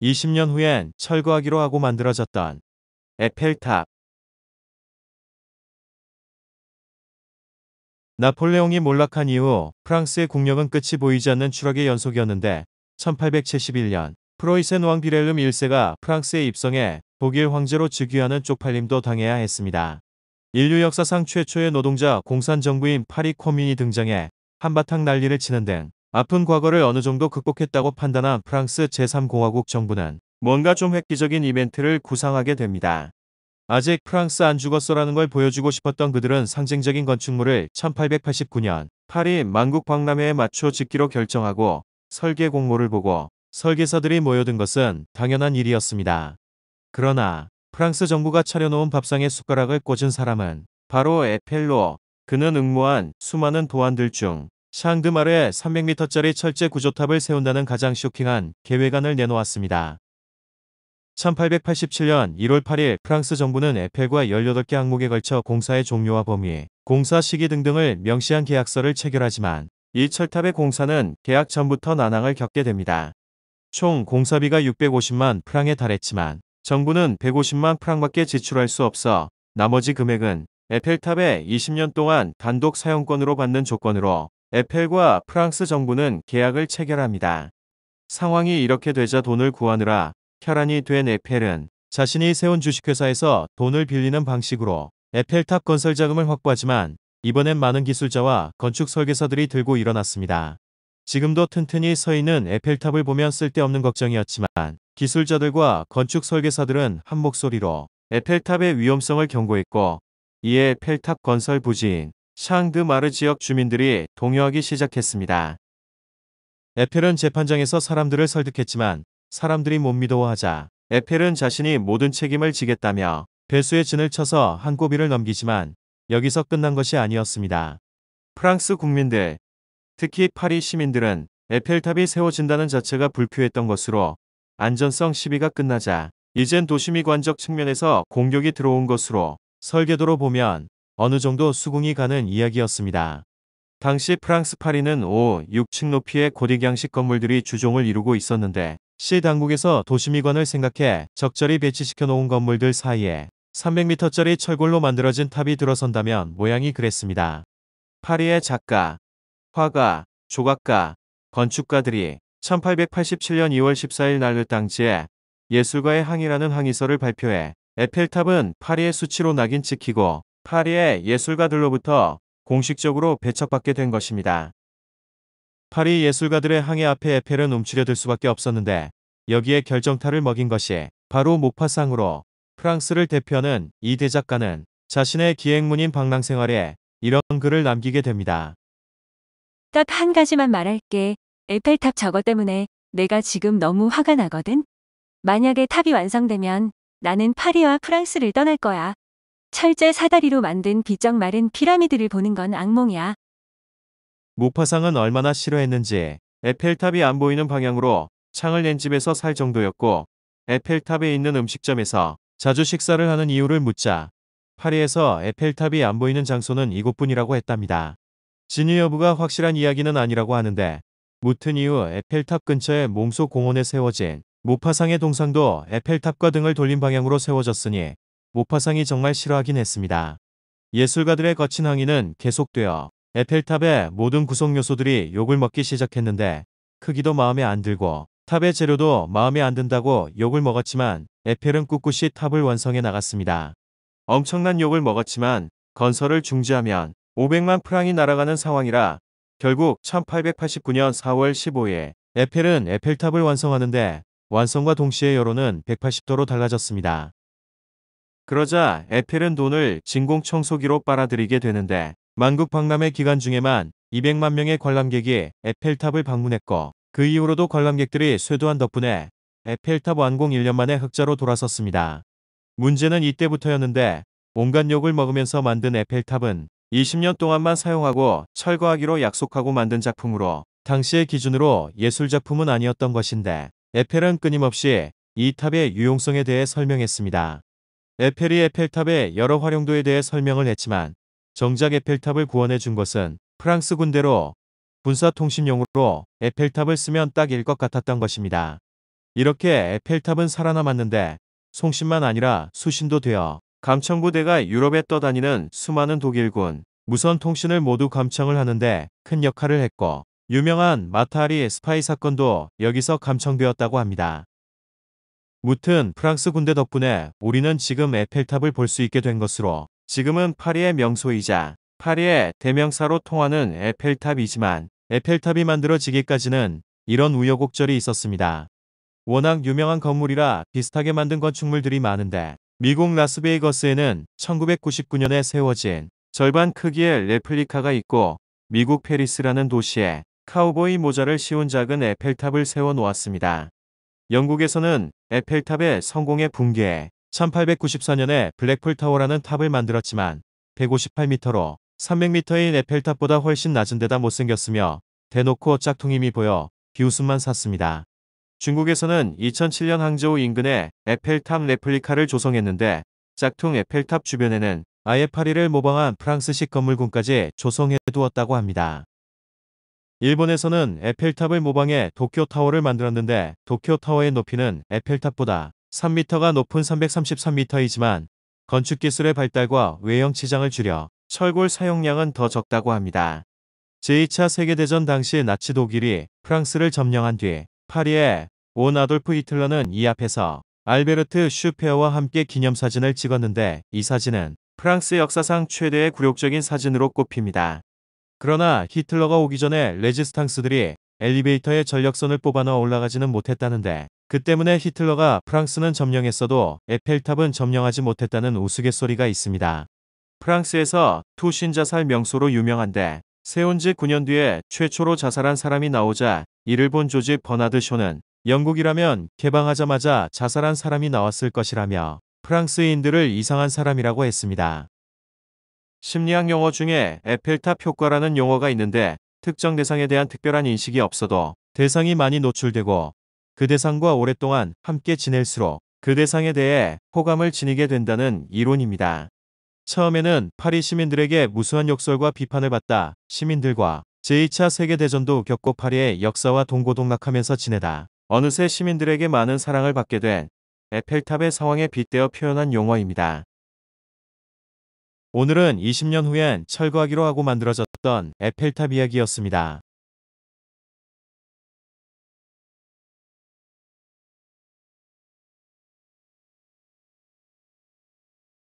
20년 후엔 철거하기로 하고 만들어졌던 에펠탑. 나폴레옹이 몰락한 이후 프랑스의 국력은 끝이 보이지 않는 추락의 연속이었는데 1871년 프로이센 왕 비렐름 1세가 프랑스에 입성해 독일 황제로 즉위하는 쪽팔림도 당해야 했습니다. 인류 역사상 최초의 노동자 공산 정부인 파리 코뮌이 등장해 한바탕 난리를 치는 등 아픈 과거를 어느 정도 극복했다고 판단한 프랑스 제3공화국 정부는 뭔가 좀 획기적인 이벤트를 구상하게 됩니다. 아직 프랑스 안 죽었어라는 걸 보여주고 싶었던 그들은 상징적인 건축물을 1889년 파리 만국 박람회에 맞춰 짓기로 결정하고 설계 공모를 보고 설계사들이 모여든 것은 당연한 일이었습니다. 그러나 프랑스 정부가 차려놓은 밥상에 숟가락을 꽂은 사람은 바로 에펠로. 그는 응모한 수많은 도안들 중 샹드마르에 300m짜리 철제 구조탑을 세운다는 가장 쇼킹한 계획안을 내놓았습니다. 1887년 1월 8일 프랑스 정부는 에펠과 18개 항목에 걸쳐 공사의 종료와 범위, 공사 시기 등등을 명시한 계약서를 체결하지만 이 철탑의 공사는 계약 전부터 난항을 겪게 됩니다. 총 공사비가 650만 프랑에 달했지만 정부는 150만 프랑밖에 지출할 수 없어 나머지 금액은 에펠탑에 20년 동안 단독 사용권으로 받는 조건으로 에펠과 프랑스 정부는 계약을 체결합니다. 상황이 이렇게 되자 돈을 구하느라 혈안이 된 에펠은 자신이 세운 주식회사에서 돈을 빌리는 방식으로 에펠탑 건설 자금을 확보하지만 이번엔 많은 기술자와 건축 설계사들이 들고 일어났습니다. 지금도 튼튼히 서 있는 에펠탑을 보면 쓸데없는 걱정이었지만 기술자들과 건축 설계사들은 한 목소리로 에펠탑의 위험성을 경고했고 이에 에펠탑 건설 부지인 샹드마르 지역 주민들이 동요하기 시작했습니다. 에펠은 재판장에서 사람들을 설득했지만 사람들이 못 믿어하자 에펠은 자신이 모든 책임을 지겠다며 배수의 진을 쳐서 한 고비를 넘기지만 여기서 끝난 것이 아니었습니다. 프랑스 국민들, 특히 파리 시민들은 에펠탑이 세워진다는 자체가 불쾌했던 것으로 안전성 시비가 끝나자 이젠 도시미관적 측면에서 공격이 들어온 것으로 설계도로 보면 어느 정도 수긍이 가는 이야기였습니다. 당시 프랑스 파리는 5, 6층 높이의 고딕양식 건물들이 주종을 이루고 있었는데 시 당국에서 도시미관을 생각해 적절히 배치시켜 놓은 건물들 사이에 300m짜리 철골로 만들어진 탑이 들어선다면 모양이 그랬습니다. 파리의 작가, 화가, 조각가, 건축가들이 1887년 2월 14일 난르 당지에 예술가의 항이라는 항의서를 발표해 에펠탑은 파리의 수치로 낙인 찍히고 파리의 예술가들로부터 공식적으로 배척받게 된 것입니다. 파리 예술가들의 항해 앞에 에펠은 움츠려들 수밖에 없었는데 여기에 결정타를 먹인 것이 바로 모파상으로 프랑스를 대표하는 이 대작가는 자신의 기행문인 방랑생활에 이런 글을 남기게 됩니다. 딱 한 가지만 말할게. 에펠탑 저거 때문에 내가 지금 너무 화가 나거든. 만약에 탑이 완성되면 나는 파리와 프랑스를 떠날 거야. 철제 사다리로 만든 비쩍 마른 피라미드를 보는 건 악몽이야. 모파상은 얼마나 싫어했는지 에펠탑이 안 보이는 방향으로 창을 낸 집에서 살 정도였고 에펠탑에 있는 음식점에서 자주 식사를 하는 이유를 묻자 파리에서 에펠탑이 안 보이는 장소는 이곳뿐이라고 했답니다. 진위 여부가 확실한 이야기는 아니라고 하는데 묻은 이후 에펠탑 근처의 몽소 공원에 세워진 모파상의 동상도 에펠탑과 등을 돌린 방향으로 세워졌으니 모파상이 정말 싫어하긴 했습니다. 예술가들의 거친 항의는 계속되어 에펠탑의 모든 구성 요소들이 욕을 먹기 시작했는데 크기도 마음에 안 들고 탑의 재료도 마음에 안 든다고 욕을 먹었지만 에펠은 꿋꿋이 탑을 완성해 나갔습니다. 엄청난 욕을 먹었지만 건설을 중지하면 500만 프랑이 날아가는 상황이라 결국 1889년 4월 15일 에펠은 에펠탑을 완성하는데 완성과 동시에 여론은 180도로 달라졌습니다. 그러자 에펠은 돈을 진공청소기로 빨아들이게 되는데 만국 박람회 기간 중에만 200만 명의 관람객이 에펠탑을 방문했고 그 이후로도 관람객들이 쇄도한 덕분에 에펠탑 완공 1년 만에 흑자로 돌아섰습니다. 문제는 이때부터였는데 온갖 욕을 먹으면서 만든 에펠탑은 20년 동안만 사용하고 철거하기로 약속하고 만든 작품으로 당시의 기준으로 예술작품은 아니었던 것인데 에펠은 끊임없이 이 탑의 유용성에 대해 설명했습니다. 에펠이 에펠탑의 여러 활용도에 대해 설명을 했지만 정작 에펠탑을 구원해 준 것은 프랑스 군대로 군사통신용으로 에펠탑을 쓰면 딱일 것 같았던 것입니다. 이렇게 에펠탑은 살아남았는데 송신만 아니라 수신도 되어 감청부대가 유럽에 떠다니는 수많은 독일군 무선 통신을 모두 감청을 하는데 큰 역할을 했고 유명한 마타리 스파이 사건도 여기서 감청되었다고 합니다. 무튼 프랑스 군대 덕분에 우리는 지금 에펠탑을 볼 수 있게 된 것으로 지금은 파리의 명소이자 파리의 대명사로 통하는 에펠탑이지만 에펠탑이 만들어지기까지는 이런 우여곡절이 있었습니다. 워낙 유명한 건물이라 비슷하게 만든 건축물들이 많은데 미국 라스베이거스에는 1999년에 세워진 절반 크기의 레플리카가 있고 미국 페리스라는 도시에 카우보이 모자를 씌운 작은 에펠탑을 세워 놓았습니다. 영국에서는 에펠탑의 성공의 붕괴에 1894년에 블랙풀 타워라는 탑을 만들었지만 158m로 300m인 에펠탑보다 훨씬 낮은 데다 못생겼으며 대놓고 짝퉁임이 보여 비웃음만 샀습니다. 중국에서는 2007년 항저우 인근에 에펠탑 레플리카를 조성했는데 짝퉁 에펠탑 주변에는 아예 파리를 모방한 프랑스식 건물군까지 조성해 두었다고 합니다. 일본에서는 에펠탑을 모방해 도쿄타워를 만들었는데 도쿄타워의 높이는 에펠탑보다 3m가 높은 333m이지만 건축기술의 발달과 외형 치장을 줄여 철골 사용량은 더 적다고 합니다. 제2차 세계대전 당시 나치 독일이 프랑스를 점령한 뒤 파리의 온 아돌프 히틀러는 이 앞에서 알베르트 슈페어와 함께 기념사진을 찍었는데 이 사진은 프랑스 역사상 최대의 굴욕적인 사진으로 꼽힙니다. 그러나 히틀러가 오기 전에 레지스탕스들이 엘리베이터에 전력선을 뽑아넣어 올라가지는 못했다는데 그 때문에 히틀러가 프랑스는 점령했어도 에펠탑은 점령하지 못했다는 우스갯소리가 있습니다. 프랑스에서 투신 자살 명소로 유명한데 세운 지 9년 뒤에 최초로 자살한 사람이 나오자 이를 본 조지 버나드 쇼는 영국이라면 개방하자마자 자살한 사람이 나왔을 것이라며 프랑스인들을 이상한 사람이라고 했습니다. 심리학 용어 중에 에펠탑 효과라는 용어가 있는데 특정 대상에 대한 특별한 인식이 없어도 대상이 많이 노출되고 그 대상과 오랫동안 함께 지낼수록 그 대상에 대해 호감을 지니게 된다는 이론입니다. 처음에는 파리 시민들에게 무수한 욕설과 비판을 받다 시민들과 제2차 세계대전도 겪고 파리의 역사와 동고동락하면서 지내다 어느새 시민들에게 많은 사랑을 받게 된 에펠탑의 상황에 빗대어 표현한 용어입니다. 오늘은 20년 후엔 철거하기로 하고 만들어졌던 에펠탑 이야기였습니다.